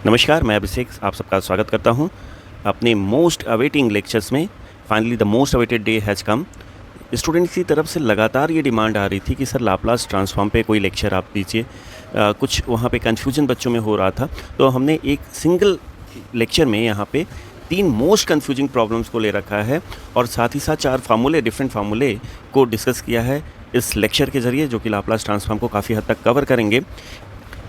नमस्कार, मैं अभिषेक आप सबका स्वागत करता हूं अपने मोस्ट अवेटिंग लेक्चर्स में। Finally the most awaited day has come. Students की तरफ से लगातार ये डिमांड आ रही थी कि सर लाप्लास ट्रांसफॉर्म पे कोई लेक्चर आप दीजिए। कुछ वहाँ पे कन्फ्यूजन बच्चों में हो रहा था, तो हमने एक सिंगल लेक्चर में यहाँ पे 3 मोस्ट कन्फ्यूजिंग प्रॉब्लम्स को ले रखा है और साथ ही साथ 4 फार्मूले, डिफरेंट फार्मूले को डिस्कस किया है इस लेक्चर के ज़रिए, जो कि लाप्लास ट्रांसफॉर्म को काफ़ी हद तक कवर करेंगे।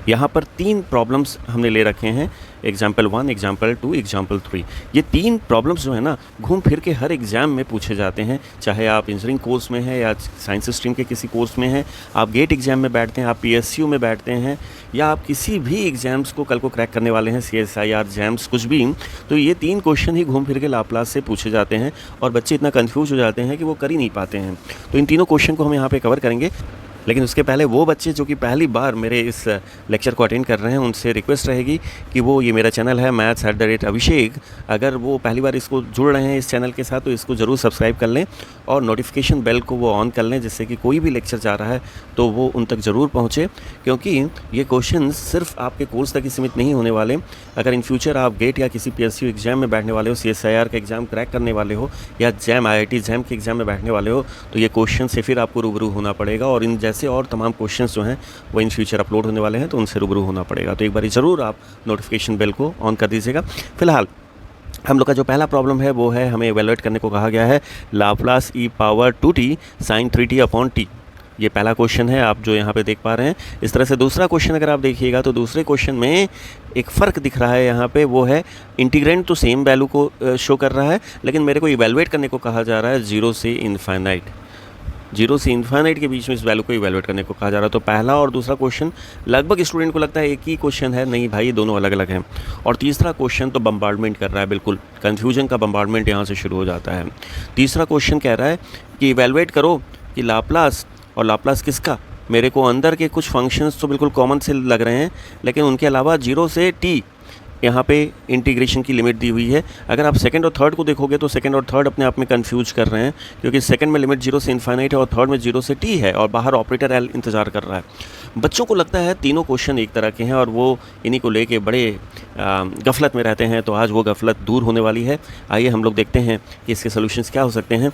यहाँ पर 3 प्रॉब्लम्स हमने ले रखे हैं, एग्जाम्पल 1, एग्जाम्पल 2, एग्जाम्पल 3। ये 3 प्रॉब्लम्स जो है ना, घूम फिर के हर एग्ज़ाम में पूछे जाते हैं, चाहे आप इंजीनियरिंग कोर्स में हैं या साइंस स्ट्रीम के किसी कोर्स में हैं, आप गेट एग्ज़ाम में बैठते हैं, आप पीएसयू में बैठते हैं, या आप किसी भी एग्ज़ाम्स को कल को क्रैक करने वाले हैं, सीएसआईआर जैम्स कुछ भी, तो ये 3 क्वेश्चन ही घूम फिर के लाप्लास से पूछे जाते हैं और बच्चे इतना कन्फ्यूज हो जाते हैं कि वो कर ही नहीं पाते हैं। तो इन तीनों क्वेश्चन को हम यहाँ पे कवर करेंगे। लेकिन उसके पहले वो बच्चे जो कि पहली बार मेरे इस लेक्चर को अटेंड कर रहे हैं, उनसे रिक्वेस्ट रहेगी कि वो, ये मेरा चैनल है maths@अभिषेक, अगर वो पहली बार इसको जुड़ रहे हैं इस चैनल के साथ, तो इसको ज़रूर सब्सक्राइब कर लें और नोटिफिकेशन बेल को वो ऑन कर लें, जिससे कि कोई भी लेक्चर जा रहा है तो वो उन तक ज़रूर पहुँचे। क्योंकि ये क्वेश्चन सिर्फ आपके कोर्स तक ही सीमित नहीं होने वाले। अगर इन फ्यूचर आप गेट या किसी पीएसयू एग्ज़ाम में बैठने वाले हो, सीएसआईआर का एग्ज़ाम क्रैक करने वाले हो, या जैम IIT जैम के एग्ज़ाम में बैठने वाले हो, तो ये क्वेश्चन से फिर आपको रूबरू होना पड़ेगा और इन जैसे और तमाम क्वेश्चंस जो हैं वो इन फ्यूचर अपलोड होने वाले हैं, तो उनसे रूबरू होना पड़ेगा। तो एक बार ज़रूर आप नोटिफिकेशन बेल को ऑन कर दीजिएगा। फिलहाल हम लोग का जो पहला प्रॉब्लम है वो है, हमें इवैल्यूएट करने को कहा गया है लाप्लास e⁻2t sin 3t/t। ये पहला क्वेश्चन है, आप जो यहाँ पे देख पा रहे हैं। इस तरह से दूसरा क्वेश्चन अगर आप देखिएगा तो दूसरे क्वेश्चन में एक फ़र्क दिख रहा है यहाँ पे, वो है इंटीग्रेंड तो सेम वैल्यू को शो कर रहा है, लेकिन मेरे को इवैल्यूएट करने को कहा जा रहा है 0 से इनफाइनाइट। 0 से इन्फाइनाइट के बीच में इस वैल्यू को इवैल्यूएट करने को कहा जा रहा है। तो पहला और दूसरा क्वेश्चन लगभग स्टूडेंट को लगता है एक ही क्वेश्चन है, नहीं भाई, ये दोनों अलग अलग हैं। और तीसरा क्वेश्चन तो बम्बार्डमेंट कर रहा है, बिल्कुल कन्फ्यूजन का बम्बार्डमेंट यहाँ से शुरू हो जाता है। तीसरा क्वेश्चन कह रहा है कि इवैल्यूएट करो कि लाप्लास, और लाप्लास किसका, मेरे को अंदर के कुछ फंक्शंस तो बिल्कुल कॉमन से लग रहे हैं, लेकिन उनके अलावा 0 से t यहाँ पे इंटीग्रेशन की लिमिट दी हुई है। अगर आप सेकंड और थर्ड को देखोगे तो सेकंड और थर्ड अपने आप में कंफ्यूज कर रहे हैं, क्योंकि सेकंड में लिमिट 0 से इन्फाइनाइट है और थर्ड में 0 से t है और बाहर ऑपरेटर l इंतज़ार कर रहा है। बच्चों को लगता है तीनों क्वेश्चन एक तरह के हैं और वो इन्हीं को लेके बड़े गफलत में रहते हैं। तो आज वो गफलत दूर होने वाली है। आइए हम लोग देखते हैं कि इसके सोल्यूशंस क्या हो सकते हैं।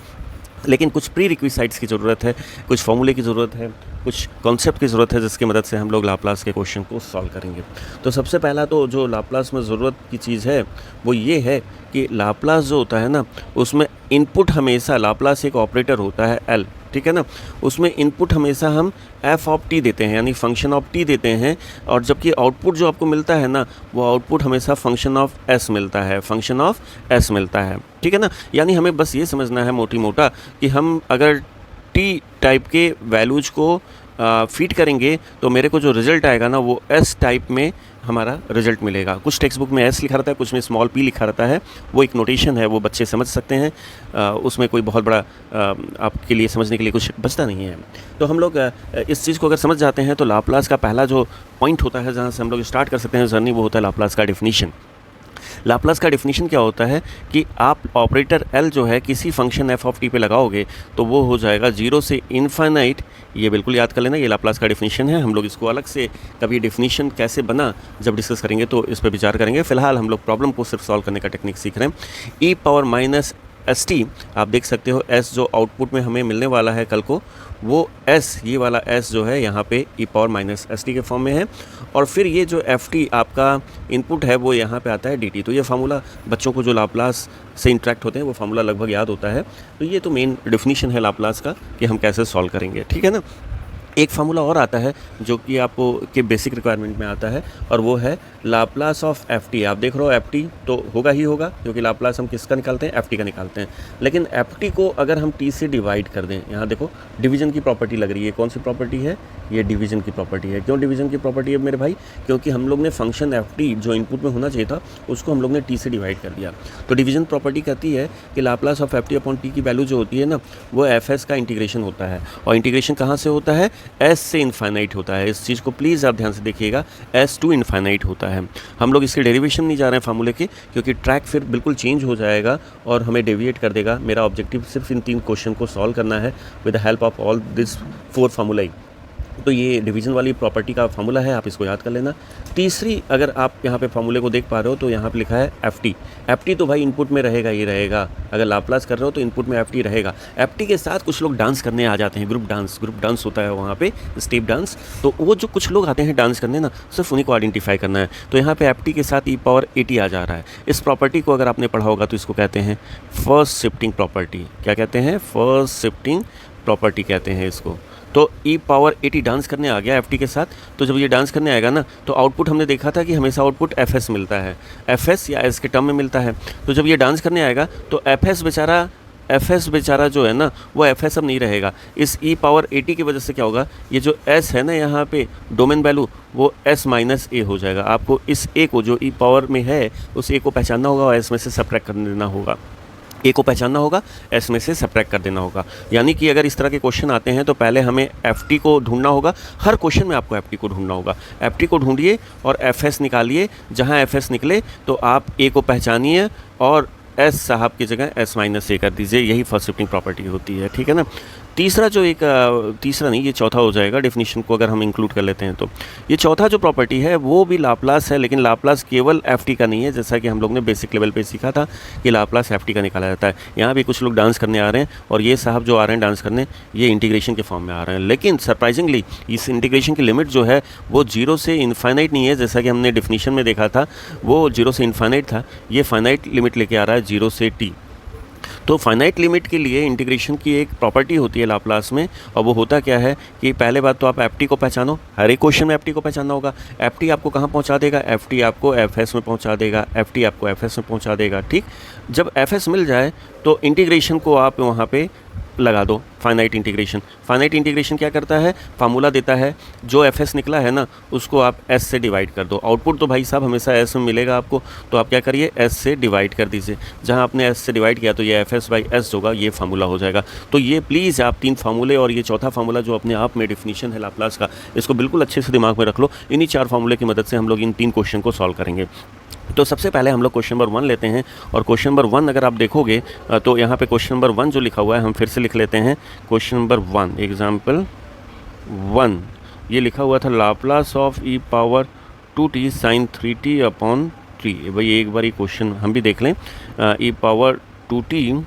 लेकिन कुछ प्री रिक्विसाइट्स की ज़रूरत है, कुछ फॉर्मूले की ज़रूरत है, कुछ कॉन्सेप्ट की ज़रूरत है, जिसकी मदद से हम लोग लाप्लास के क्वेश्चन को सॉल्व करेंगे। तो सबसे पहला तो जो लाप्लास में ज़रूरत की चीज़ है वो ये है कि लाप्लास जो होता है ना, उसमें इनपुट हमेशा, लाप्लास एक ऑपरेटर होता है L, ठीक है ना, उसमें इनपुट हमेशा हम f(t) देते हैं, यानी फंक्शन ऑफ t देते हैं, और जबकि आउटपुट जो आपको मिलता है ना, वो आउटपुट हमेशा फंक्शन ऑफ s मिलता है, फंक्शन ऑफ s मिलता है, ठीक है ना। यानी हमें बस ये समझना है मोटी मोटा कि हम अगर t टाइप के वैल्यूज़ को फीड करेंगे तो मेरे को जो रिज़ल्ट आएगा ना, वो S टाइप में हमारा रिज़ल्ट मिलेगा। कुछ टेक्स्ट बुक में S लिखा रहता है, कुछ में स्मॉल p लिखा रहता है। वो एक नोटेशन है, वो बच्चे समझ सकते हैं, उसमें कोई बहुत बड़ा आपके लिए समझने के लिए कुछ बचता नहीं है। तो हम लोग इस चीज़ को अगर समझ जाते हैं तो लाप्लास का पहला जो पॉइंट होता है, जहाँ से हम लोग स्टार्ट कर सकते हैं जर्नी, वो होता है लाप्लास का डेफिनीशन। लाप्लास का डेफिनीशन क्या होता है कि आप ऑपरेटर L जो है किसी फंक्शन f(t) पे लगाओगे तो वो हो जाएगा 0 से इनफाइनाइट। ये बिल्कुल याद कर लेना, ये लाप्लास का डेफिनीशन है। हम लोग इसको अलग से कभी डेफिनीशन कैसे बना जब डिस्कस करेंगे तो इस पर विचार करेंगे। फिलहाल हम लोग प्रॉब्लम को सिर्फ सॉल्व करने का टेक्निक सीख रहे हैं। e⁻ आप देख सकते हो, S जो आउटपुट में हमें मिलने वाला है कल को, वो S, ये वाला S जो है यहाँ पे e⁻ के फॉर्म में है, और फिर ये जो ft आपका इनपुट है वो यहाँ पे आता है dt। तो ये फार्मूला बच्चों को जो लाप्लास से इंटरेक्ट होते हैं वो फार्मूला लगभग याद होता है। तो ये तो मेन डेफिनीशन है लाप्लास का कि हम कैसे सॉल्व करेंगे, ठीक है ना। एक फार्मूला और आता है जो कि आपको के बेसिक रिक्वायरमेंट में आता है, और वो है लाप्लास ऑफ ft। आप देख रहे हो ft तो होगा ही होगा, क्योंकि लाप्लास हम किसका निकालते हैं, ft का निकालते हैं। लेकिन ft को अगर हम t से डिवाइड कर दें, यहाँ देखो डिवीज़न की प्रॉपर्टी लग रही है। कौन सी प्रॉपर्टी है, ये डिवीज़न की प्रॉपर्टी है। क्यों डिवीज़न की प्रॉपर्टी है मेरे भाई, क्योंकि हम लोग ने फंक्शन ft जो इनपुट में होना चाहिए था उसको हम लोग ने t से डिवाइड कर दिया। तो डिवीज़न प्रॉपर्टी कहती है कि लाप्लास ऑफ ft/t की वैल्यू जो होती है ना, वो fs का इंटीग्रेशन होता है। और इंटीग्रेशन कहाँ से होता है, S से इनफाइनाइट होता है। इस चीज़ को प्लीज़ आप ध्यान से देखिएगा, S टू इनफाइनाइट होता है। हम लोग इसके डेरिवेशन नहीं जा रहे हैं फार्मूले के, क्योंकि ट्रैक फिर बिल्कुल चेंज हो जाएगा और हमें डेविएट कर देगा। मेरा ऑब्जेक्टिव सिर्फ इन 3 क्वेश्चन को सॉल्व करना है with the help of all this 4 फार्मूलाई। तो ये डिवीज़न वाली प्रॉपर्टी का फार्मूला है, आप इसको याद कर लेना। तीसरी, अगर आप यहाँ पे फार्मूले को देख पा रहे हो तो यहाँ पे लिखा है एफ टी तो भाई इनपुट में रहेगा ही रहेगा। अगर लाप्लास कर रहे हो तो इनपुट में एफ टी रहेगा। एफ टी के साथ कुछ लोग डांस करने आ जाते हैं, ग्रुप डांस होता है वहाँ पे, स्टेप डांस। तो वो जो कुछ लोग आते हैं डांस करने ना, सिर्फ उन्हीं को आइडेंटिफाई करना है। तो यहाँ पे एफ टी के साथ ई पावर ए टी आ जा रहा है। इस प्रॉपर्टी को अगर आपने पढ़ा होगा तो इसको कहते हैं फर्स्ट शिफ्टिंग प्रॉपर्टी। क्या कहते हैं? फर्स्ट शिफ्टिंग प्रॉपर्टी कहते हैं इसको। तो ई पावर ए टी डांस करने आ गया एफ टी के साथ। तो जब ये डांस करने आएगा ना, तो आउटपुट हमने देखा था कि हमेशा आउटपुट एफ एस मिलता है, एफ एस या एस के टर्म में मिलता है। तो जब ये डांस करने आएगा तो एफ एस बेचारा जो है ना, वो एफ एस अब नहीं रहेगा। इस ई पावर ए टी की वजह से क्या होगा, ये जो एस है ना यहाँ पे डोमेन वैल्यू, वो एस माइनस ए हो जाएगा। आपको इस ए को जो ई पावर में है, उस ए को पहचानना होगा और एस में से सब्ट्रैक्ट कर देना होगा। ए को पहचानना होगा, एस में से सब्ट्रैक्ट कर देना होगा। यानी कि अगर इस तरह के क्वेश्चन आते हैं तो पहले हमें एफ टी को ढूंढना होगा। हर क्वेश्चन में आपको एफ टी को ढूंढना होगा। एफ टी को ढूंढिए और एफ एस निकालिए। जहाँ एफ एस निकले तो आप ए को पहचानिए और एस साहब की जगह एस माइनस ए कर दीजिए। यही फर्स्ट शिफ्टिंग प्रॉपर्टी होती है, ठीक है ना। तीसरा जो तीसरा नहीं, ये चौथा हो जाएगा डेफिनेशन को अगर हम इंक्लूड कर लेते हैं तो। ये चौथा जो प्रॉपर्टी है वो भी लाप्लास है, लेकिन लाप्लास केवल एफ टी का नहीं है। जैसा कि हम लोग ने बेसिक लेवल पे सीखा था कि लाप्लास एफ टी का निकाला जाता है। यहाँ भी कुछ लोग डांस करने आ रहे हैं और ये साहब जो आ रहे हैं डांस करने, ये इंटीग्रेशन के फॉर्म में आ रहे हैं। लेकिन सरप्राइजिंगली इस इंटीग्रेशन की लिमिट जो है वो 0 से इनफाइनाइट नहीं है, जैसा कि हमने डेफिनेशन में देखा था वो 0 से इनफाइनाइट था। ये फाइनाइट लिमिट लेके आ रहा है 0 से टी। तो फाइनाइट लिमिट के लिए इंटीग्रेशन की एक प्रॉपर्टी होती है लाप्लास में, और वो होता क्या है कि पहले बात तो आप एफ टी को पहचानो। हर एक क्वेश्चन में एफ टी को पहचानना होगा। एफ टी आपको कहाँ पहुँचा देगा? एफ टी आपको एफ एस में पहुँचा देगा। एफ टी आपको एफ एस में पहुँचा देगा, ठीक। जब एफ एस मिल जाए तो इंटीग्रेशन को आप वहाँ पे लगा दो, फाइनाइट इंटीग्रेशन। फाइनाइट इंटीग्रेशन क्या करता है? फार्मूला देता है, जो एफ एस निकला है ना उसको आप एस से डिवाइड कर दो। आउटपुट तो भाई साहब हमेशा एस में मिलेगा आपको, तो आप क्या करिए, एस से डिवाइड कर दीजिए। जहां आपने एस से डिवाइड किया तो ये एफ एस बाई एस होगा, ये फार्मूला हो जाएगा। तो ये प्लीज़ आप 3 फार्मूले और ये चौथा फार्मूला जो अपने आप में डिफिनीशन है लाप्लास का, इसको बिल्कुल अच्छे से दिमाग में रख लो। इन्हीं 4 फार्मूले की मदद से हम लोग इन 3 क्वेश्चन को सॉल्व करेंगे। तो सबसे पहले हम लोग क्वेश्चन नंबर 1 लेते हैं, और क्वेश्चन नंबर 1 अगर आप देखोगे तो यहाँ पे क्वेश्चन नंबर 1 जो लिखा हुआ है हम फिर से लिख लेते हैं। क्वेश्चन नंबर 1, एग्जाम्पल 1, ये लिखा हुआ था Laplace of e power 2t sine 3t upon 3। भाई एक बार ये क्वेश्चन हम भी देख लें। ई पावर 2t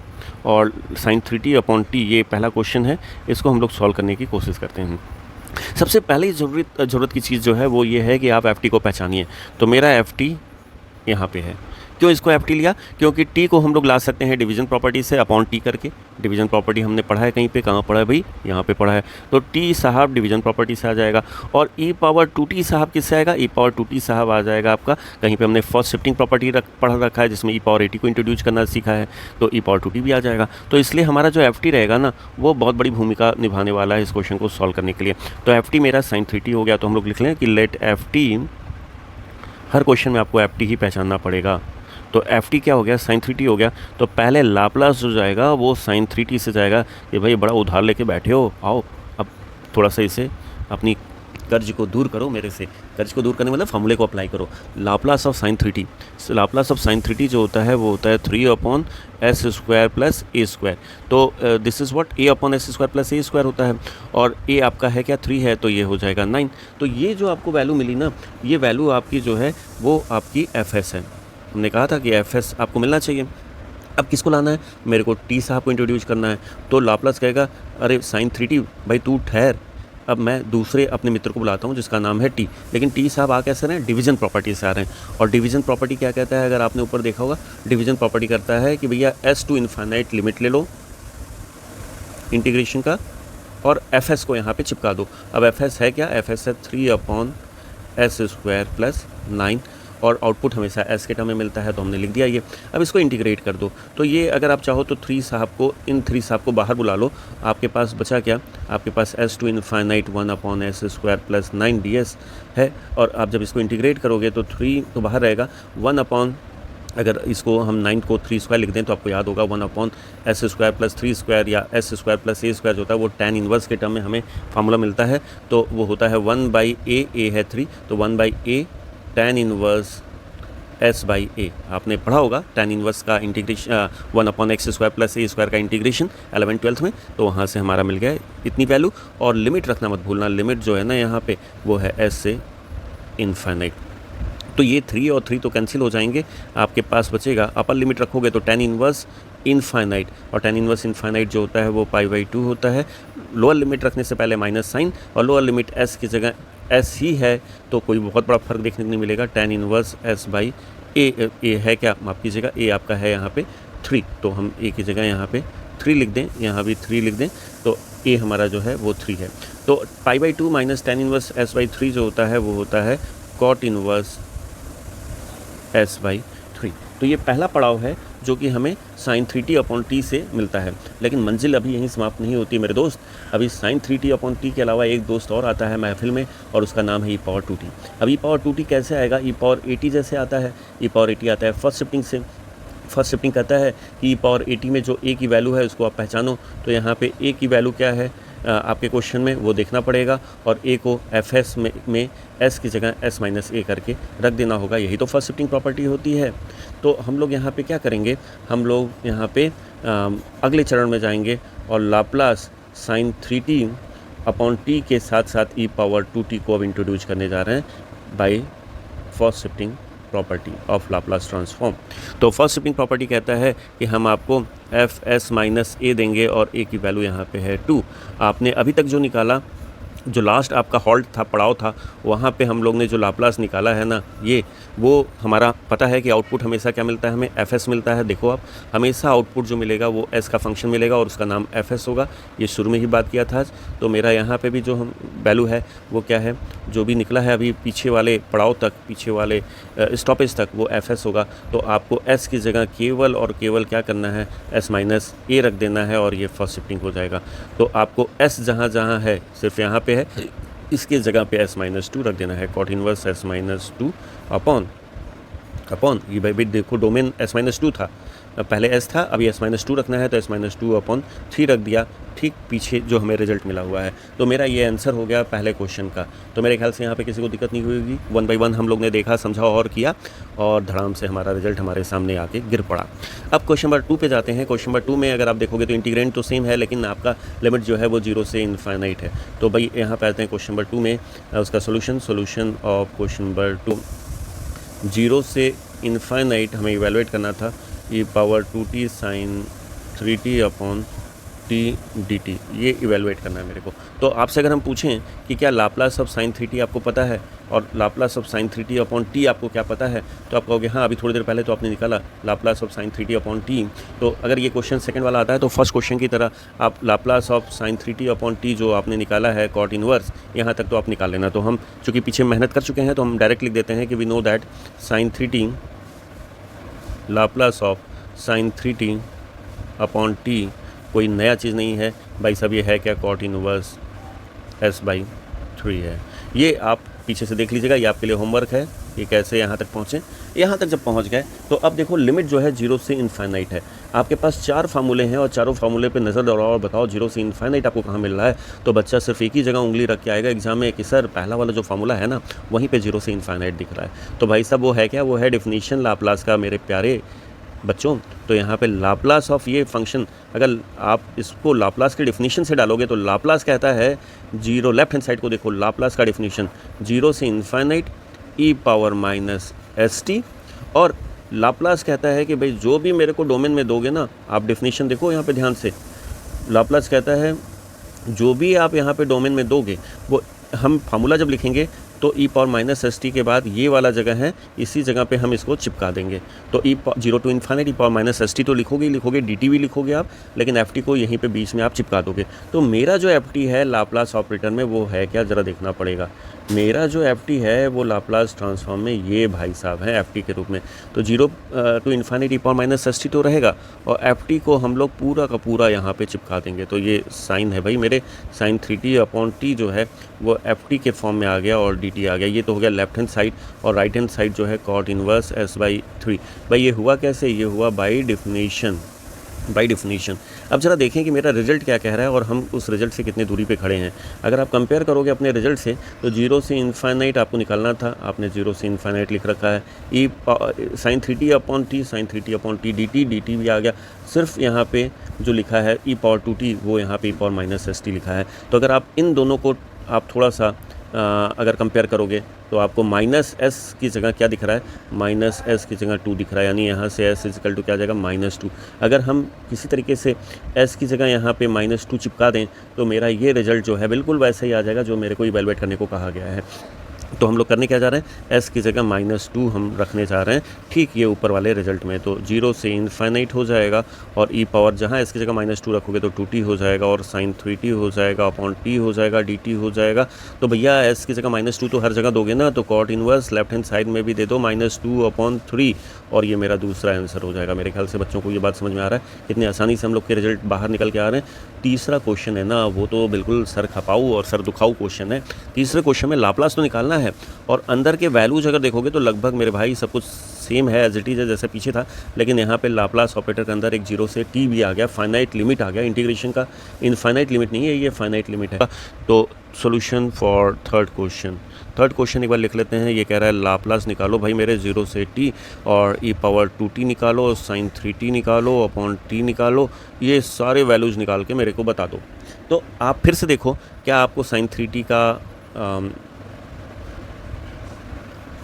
और साइन 3t अपॉन t, ये पहला क्वेश्चन है। इसको हम लोग सॉल्व करने की कोशिश करते हैं। सबसे पहली ज़रूरत की चीज़ जो है वो ये है कि आप एफ टी को पहचानिए। तो मेरा एफ टी यहाँ पे है। क्यों इसको एफ टी लिया? क्योंकि टी को हम लोग ला सकते हैं डिवीज़न प्रॉपर्टी से अपॉन टी करके। डिवीज़न प्रॉपर्टी हमने पढ़ा है कहीं पे, कहाँ पढ़ा है भाई? यहाँ पे पढ़ा है। तो टी साहब डिवीज़न प्रॉपर्टी से आ जाएगा, और ई पावर 2t साहब किससे आएगा? ई पावर 2t साहब आ जाएगा आपका, कहीं पे हमने फर्स्ट शिफ्टिंग प्रॉपर्टी पढ़ रखा है जिसमें ई पावर 80 को इंट्रोड्यूस करना सीखा है, तो ई पावर 2t भी आ जाएगा। तो इसलिए हमारा जो एफ टी रहेगा ना, वो बहुत बड़ी भूमिका निभाने वाला है इस क्वेश्चन को सॉल्व करने के लिए। तो एफ टी मेरा साइन 3t हो गया। तो हम लोग लिख लें कि लेट एफ टी, हर क्वेश्चन में आपको एफ टी ही पहचानना पड़ेगा। तो एफ टी क्या हो गया? साइन 3t हो गया। तो पहले लाप्लास जो जाएगा वो साइन 3t से जाएगा। कि भाई बड़ा उधार लेके बैठे हो, आओ अब थोड़ा सा इसे अपनी कर्ज को दूर करो मेरे से। कर्ज को दूर करने मतलब फार्मूले को अप्लाई करो। Laplace of sine 3t, Laplace of sine 3t जो होता है वो होता है 3 upon s square plus a square. तो this is what, A upon s square plus a square होता है, और ए आपका है क्या? 3 है, तो ये हो जाएगा 9। तो ये जो आपको वैल्यू मिली ना, ये वैल्यू आपकी जो है वो आपकी एफ एस है। हमने कहा था कि एफ एस आपको मिलना चाहिए। अब किसको लाना है? मेरे को टी साहब को इंट्रोड्यूस करना है। तो लाप्लास कहेगा अरे साइन 3t, भाई तू ठहर, अब मैं दूसरे अपने मित्र को बुलाता हूँ जिसका नाम है टी। लेकिन टी साहब आ कैसे रहे हैं? डिवीज़न प्रॉपर्टी से आ रहे हैं। और डिवीज़न प्रॉपर्टी क्या कहता है? अगर आपने ऊपर देखा होगा, डिवीज़न प्रॉपर्टी करता है कि भैया एस टू इनफाइनाइट लिमिट ले लो इंटीग्रेशन का, और एफ एस को यहाँ पे चिपका दो। अब एफ एस है क्या? एफ एस है 3 अपॉन एस स्क्वायर प्लस 9, और आउटपुट हमेशा एस के टर्म में मिलता है, तो हमने लिख दिया ये। अब इसको इंटीग्रेट कर दो। तो ये अगर आप चाहो तो 3 साहब को, इन 3 साहब को बाहर बुला लो। आपके पास बचा क्या? आपके पास s to infinite 1 upon s square plus 9 ds है। और आप जब इसको इंटीग्रेट करोगे तो 3 तो बाहर रहेगा, 1 अपॉन, अगर इसको हम 9 को 3 स्क्वायर लिख दें तो आपको याद होगा 1 upon s square plus 3 square, या S square plus a square जो होता है वो tan इनवर्स के टर्म में हमें फार्मूला मिलता है। तो वो होता है 1/a, a है 3, तो 1/a tan inverse s by a. आपने पढ़ा होगा tan इनवर्स का integration 1/x² plus a square का इंटीग्रेशन 11th-12th में, तो वहाँ से हमारा मिल गया इतनी वैल्यू। और लिमिट रखना मत भूलना, लिमिट जो है ना यहाँ पे वो है एस से इनफाइनाइट। तो ये 3 और 3 तो कैंसिल हो जाएंगे, आपके पास बचेगा अपर लिमिट रखोगे तो tan इनवर्स इनफाइनाइट, और tan इनवर्स इनफाइनाइट जो होता है वो π/2 होता है। लोअर लिमिट रखने से पहले माइनस साइन, और लोअर लिमिट s की जगह s ही है तो कोई बहुत बड़ा फर्क देखने को नहीं मिलेगा। tan इनवर्स s बाई ए है क्या, माफ़ कीजिएगा, a आपका है यहाँ पे 3, तो हम a की जगह यहाँ पे 3 लिख दें, यहाँ भी 3 लिख दें, तो a हमारा जो है वो 3 है। तो π/2 minus tan inverse s by 3 जो होता है वो होता है cot इनवर्स s बाई 3। तो ये पहला पड़ाव है जो कि हमें sin 3t/t से मिलता है। लेकिन मंजिल अभी यहीं समाप्त नहीं होती मेरे दोस्त, अभी sin 3t/t के अलावा एक दोस्त और आता है महफिल में, और उसका नाम है e⁻²t। अब e⁻²t कैसे आएगा, e⁻80 जैसे आता है। e⁻80 आता है फर्स्ट शिफ्टिंग से। फर्स्ट शिफ्टिंग कहता है कि e⁻80 में जो a की वैल्यू है उसको आप पहचानो, तो यहाँ पे a की वैल्यू क्या है आपके क्वेश्चन में वो देखना पड़ेगा, और a को fs में s की जगह s-a करके रख देना होगा। यही तो फर्स्ट शिफ्टिंग प्रॉपर्टी होती है। तो हम लोग यहाँ पे क्या करेंगे, हम लोग यहाँ पे अगले चरण में जाएंगे और लाप्लास sin 3t/t के साथ साथ e⁻²t को अब इंट्रोड्यूस करने जा रहे हैं by first shifting property of Laplace transform. तो फर्स्ट शिफ्टिंग प्रॉपर्टी कहता है कि हम आपको fs-a देंगे, और a की वैल्यू यहाँ पे है 2। आपने अभी तक जो निकाला, जो लास्ट आपका हॉल्ट था, पड़ाव था, वहाँ पे हम लोग ने जो लाप्लास निकाला है ना, ये वो हमारा पता है कि आउटपुट हमेशा क्या मिलता है, हमें fs मिलता है। देखो आप, हमेशा आउटपुट जो मिलेगा वो s का फंक्शन मिलेगा और उसका नाम fs होगा। ये शुरू में ही बात किया था। तो मेरा यहाँ पे भी जो हम वैल्यू है वो क्या है, जो भी निकला है अभी पीछे वाले पड़ाव तक, पीछे वाले स्टॉपेज तक, वो fs होगा। तो आपको s की जगह केवल और केवल क्या करना है, s-a रख देना है, और ये फर्स्ट शिफ्टिंग हो जाएगा। तो आपको s जहाँ जहाँ है सिर्फ यहाँ पे है, इसके जगह पे s-2 रख देना है। कॉट इनवर्स s-2 अपॉन ये भाई देखो डोमेन s-2 था, पहले s था, अभी s-2 रखना है, तो s-2/3 रख दिया। ठीक पीछे जो हमें रिजल्ट मिला हुआ है। तो मेरा ये आंसर हो गया पहले क्वेश्चन का। तो मेरे ख्याल से यहाँ पे किसी को दिक्कत नहीं हुई होगी। 1 बाई 1 हम लोग ने देखा, समझा और किया, और धड़ाम से हमारा रिजल्ट हमारे सामने आके गिर पड़ा। अब क्वेश्चन नंबर 2 पे जाते हैं। क्वेश्चन नंबर 2 में अगर आप देखोगे तो इंटीग्रेंड तो सेम है, लेकिन आपका लिमिट जो है वो 0 से इनफाइनाइट है। तो भाई यहाँ पे आते हैं क्वेश्चन नंबर 2 में, उसका सोल्यूशन ऑफ क्वेश्चन नंबर 2। 0 से इनफाइनाइट हमें इवेलुएट करना था e⁻²t sin 3t/t dt, ये इवेलुएट करना है मेरे को। तो आपसे अगर हम पूछें कि क्या लाप्लास ऑफ sin 3t आपको पता है और लाप्लास ऑफ sin 3t/t आपको क्या पता है, तो आप कहोगे हाँ, अभी थोड़ी देर पहले तो आपने निकाला लाप्लास ऑफ sin 3t/t। तो अगर ये क्वेश्चन सेकंड वाला आता है तो फर्स्ट क्वेश्चन की तरह आप लाप्लास ऑफ sin 3t/t जो आपने निकाला है कॉट इनवर्स, यहाँ तक तो आप निकाल लेना। तो हम चूँकि पीछे मेहनत कर चुके हैं तो हम डायरेक्ट लिख देते हैं कि we know that sin 3t Laplace of sin 3t/t कोई नया चीज़ नहीं है भाई साहब, ये है क्या, कॉट इनवर्स s/3 है। ये आप पीछे से देख लीजिएगा, ये आपके लिए होमवर्क है कि कैसे यहाँ तक पहुँचें। यहाँ तक जब पहुँच गए तो अब देखो लिमिट जो है 0 से इनफाइनाइट है। आपके पास 4 फार्मूले हैं और चारों फार्मूले पे नज़र दौड़ाओ और बताओ 0 से इनफाइनाइट आपको कहाँ मिल रहा है। तो बच्चा सिर्फ एक ही जगह उंगली रख के आएगा एग्जाम में कि सर पहला वाला जो फार्मूला है ना, वहीं पे 0 से इनफाइनाइट दिख रहा है। तो भाई साहब वो है क्या, वो है डेफिनेशन लाप्लास का मेरे प्यारे बच्चों। तो यहाँ पे लाप्लास ऑफ ये फंक्शन, अगर आप इसको लाप्लास के डेफिनेशन से डालोगे तो लाप्लास कहता है 0, लेफ्ट हैंड साइड को देखो, लाप्लास का डेफिनेशन 0 से इनफाइनाइट e⁻−st, और लाप्लास कहता है कि भाई जो भी मेरे को डोमेन में दोगे ना, आप डेफिनेशन देखो यहाँ पे ध्यान से, लाप्लास कहता है जो भी आप यहाँ पे डोमेन में दोगे, वो हम फार्मूला जब लिखेंगे तो e⁻−st के बाद ये वाला जगह है, इसी जगह पे हम इसको चिपका देंगे। तो 0 टू इन्फाइनाइट e⁻−st तो लिखोगे ही लिखोगे, dt भी लिखोगे आप, लेकिन ft को यहीं पे बीच में आप चिपका दोगे। तो मेरा जो ft है लाप्लास ऑपरेटर में वो है क्या, ज़रा देखना पड़ेगा। मेरा जो ft है वो लाप्लास ट्रांसफॉर्म में ये भाई साहब है ft के रूप में। तो 0 टू इन्फाइनाइट e⁻−st तो रहेगा, और ft को हम लोग पूरा का पूरा यहाँ पे चिपका देंगे। तो ये साइन है भाई मेरे, sin 3t/t जो है वो ft के फॉर्म में आ गया और dt आ गया। ये तो हो गया लेफ्ट हैंड साइड, और राइट हैंड साइड जो है कॉट इनवर्स s/3। भाई ये हुआ कैसे, ये हुआ बाय डेफिनेशन, बाय डेफिनेशन। अब ज़रा देखें कि मेरा रिज़ल्ट क्या कह रहा है और हम उस रिज़ल्ट से कितने दूरी पे खड़े हैं। अगर आप कंपेयर करोगे अपने रिज़ल्ट से तो 0 से इनफाइनाइट आपको निकालना था, आपने 0 से इनफाइनाइट लिख रखा है। sin 3t upon T, sin 3t upon T dt भी आ गया। सिर्फ यहाँ पे जो लिखा है e पावर 2t वो यहाँ पे e पावर माइनस st लिखा है। तो अगर आप इन दोनों को आप थोड़ा सा अगर कंपेयर करोगे तो आपको माइनस एस की जगह क्या दिख रहा है, माइनस एस की जगह 2 दिख रहा है, यानी यहाँ से एस इजिकल टू क्या आ जाएगा, -2। अगर हम किसी तरीके से एस की जगह यहाँ पे -2 चिपका दें तो मेरा ये रिजल्ट जो है बिल्कुल वैसे ही आ जाएगा जो मेरे को इवैल्यूएट करने को कहा गया है। तो हम लोग करने क्या जा रहे हैं, एस की जगह -2 हम रखने जा रहे हैं, ठीक ये ऊपर वाले रिजल्ट में। तो 0 से इनफाइनाइट हो जाएगा और ई पावर जहाँ एस की जगह -2 रखोगे तो 2t हो जाएगा और sin 3t हो जाएगा अपॉन t हो जाएगा, dt हो जाएगा। तो भैया एस की जगह -2 तो हर जगह दोगे ना, तो cot inverse left hand side में भी दे दो -2 अपॉन 3 और ये मेरा दूसरा आंसर हो जाएगा। मेरे ख्याल से बच्चों को ये बात समझ में आ रहा है, कितनी आसानी से हम लोग के रिजल्ट बाहर निकल के आ रहे हैं। तीसरा क्वेश्चन है ना, वो तो बिल्कुल सर खपाऊ और सर दुखाऊ क्वेश्चन है। तीसरे क्वेश्चन में लाप्लास तो निकालना है और अंदर के वैल्यूज अगर देखोगे तो लगभग मेरे भाई सब कुछ सेम है, एज इट इज़ है जैसे पीछे था, लेकिन यहाँ पे लाप्लास ऑपरेटर के अंदर एक 0 से t भी आ गया, फाइनाइट लिमिट आ गया। इंटीग्रेशन का इनफाइनाइट लिमिट नहीं है, ये फाइनाइट लिमिट है। तो सॉल्यूशन फॉर थर्ड क्वेश्चन एक बार लिख लेते हैं। ये कह रहा है लाप्लास निकालो भाई मेरे 0 से t और e पावर 2t निकालो, sin 3t निकालो अपॉन t निकालो, ये सारे वैल्यूज़ निकाल के मेरे को बता दो। तो आप फिर से देखो, क्या आपको sin 3t का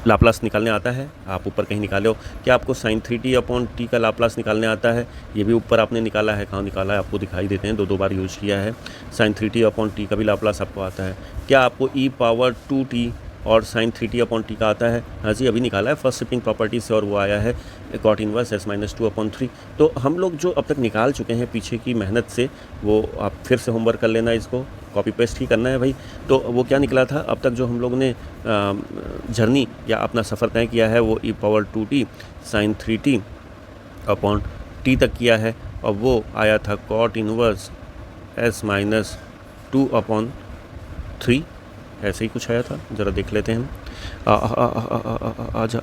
लाप्लास निकालने आता है? आप ऊपर कहीं निकाले हो। क्या आपको sin 3t अपॉन t का लाप्लास निकालने आता है? ये भी ऊपर आपने निकाला है, कहाँ निकाला है आपको दिखाई देते हैं, दो बार यूज़ किया है। sin 3t अपॉन t का भी लाप्लास आपको आता है। क्या आपको e पावर 2t और sin 3t अपॉन t का आता है? हाँ जी, अभी निकाला है फर्स्ट शिपिंग प्रॉपर्टी से और वो आया है कॉट इनवर्स s-2 अपॉन 3। तो हम लोग जो अब तक निकाल चुके हैं पीछे की मेहनत से, वो आप फिर से होमवर्क कर लेना, इसको कॉपी पेस्ट ही करना है भाई। तो वो क्या निकला था अब तक जो हम लोग ने जर्नी या अपना सफ़र तय किया है वो e power 2t sin 3t upon t तक किया है और वो आया था कॉट इनवर्स s-2 अपॉन 3, ऐसे ही कुछ आया था। ज़रा देख लेते हैं हम। आजा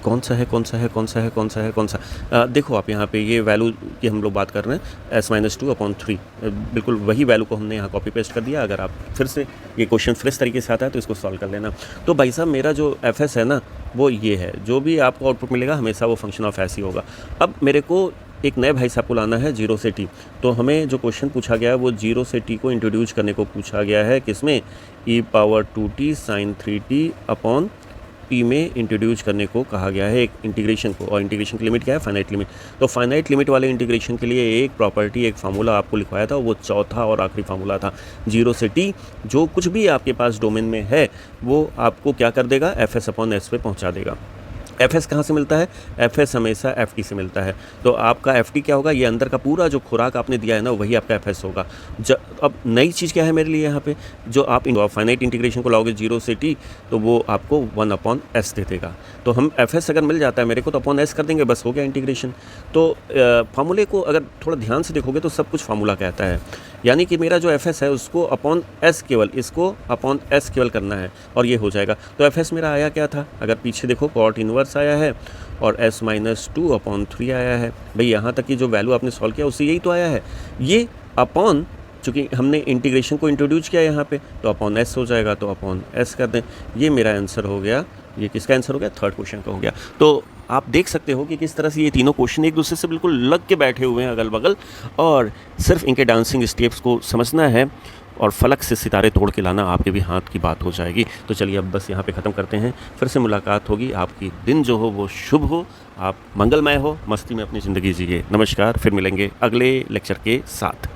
कौन सा? देखो आप यहाँ पे ये वैल्यू की हम लोग बात कर रहे हैं s-2 अपॉन 3, बिल्कुल वही वैल्यू को हमने यहाँ कॉपी पेस्ट कर दिया। अगर आप फिर से ये क्वेश्चन फ्रेश तरीके से आता है तो इसको सॉल्व कर लेना। तो भाई साहब मेरा जो fs है ना वो ये है, जो भी आपको आउटपुट मिलेगा हमेशा वो फंक्शन ऑफ एस ही होगा। अब मेरे को एक नए भाई साहब को लाना है 0 से t, तो हमें जो क्वेश्चन पूछा गया है वो 0 से t को इंट्रोड्यूस करने को पूछा गया है, किसमें, e power 2t sin 3t upon t में इंट्रोड्यूस करने को कहा गया है एक इंटीग्रेशन को। और इंटीग्रेशन की लिमिट क्या है, फाइनाइट लिमिट। तो फाइनाइट लिमिट वाले इंटीग्रेशन के लिए एक प्रॉपर्टी, एक फार्मूला आपको लिखवाया था, वो चौथा और आखिरी फार्मूला था। 0 से t जो कुछ भी आपके पास डोमेन में है वो आपको क्या कर देगा, fs अपॉन s पे पहुंचा देगा। fs कहाँ से मिलता है, fs हमेशा ft से मिलता है। तो आपका ft क्या होगा, ये अंदर का पूरा जो खुराक आपने दिया है ना वही आपका fs होगा। अब नई चीज़ क्या है मेरे लिए यहाँ पे, जो आप फाइनाइट इंटीग्रेशन को लाओगे 0 से t तो वो आपको 1 अपॉन s दे देगा। तो हम fs अगर मिल जाता है मेरे को तो अपॉन s कर देंगे, बस हो गया इंटीग्रेशन। तो फार्मूले को अगर थोड़ा ध्यान से देखोगे तो सब कुछ फार्मूला कहता है, यानी कि मेरा जो fs है उसको अपॉन s केवल, इसको अपॉन s केवल करना है और ये हो जाएगा। तो fs मेरा आया क्या था, अगर पीछे देखो कॉट इनवर्स आया है और s-2 अपॉन 3 आया है। भाई यहाँ तक की जो वैल्यू आपने सॉल्व किया उससे यही तो आया है। ये अपॉन, चूँकि हमने इंटीग्रेशन को इंट्रोड्यूस किया यहाँ पे तो अपॉन s हो जाएगा, तो अपॉन s कर दें। ये मेरा आंसर हो गया। ये किसका आंसर हो गया, थर्ड क्वेश्चन का हो गया। तो आप देख सकते हो कि किस तरह से ये तीनों क्वेश्चन एक दूसरे से बिल्कुल लग के बैठे हुए हैं अगल बगल, और सिर्फ इनके डांसिंग स्टेप्स को समझना है और फलक से सितारे तोड़ के लाना आपके भी हाथ की बात हो जाएगी। तो चलिए अब बस यहाँ पे ख़त्म करते हैं, फिर से मुलाकात होगी। आपकी दिन जो हो वो शुभ हो, आप मंगलमय हो, मस्ती में अपनी ज़िंदगी जिए। नमस्कार, फिर मिलेंगे अगले लेक्चर के साथ।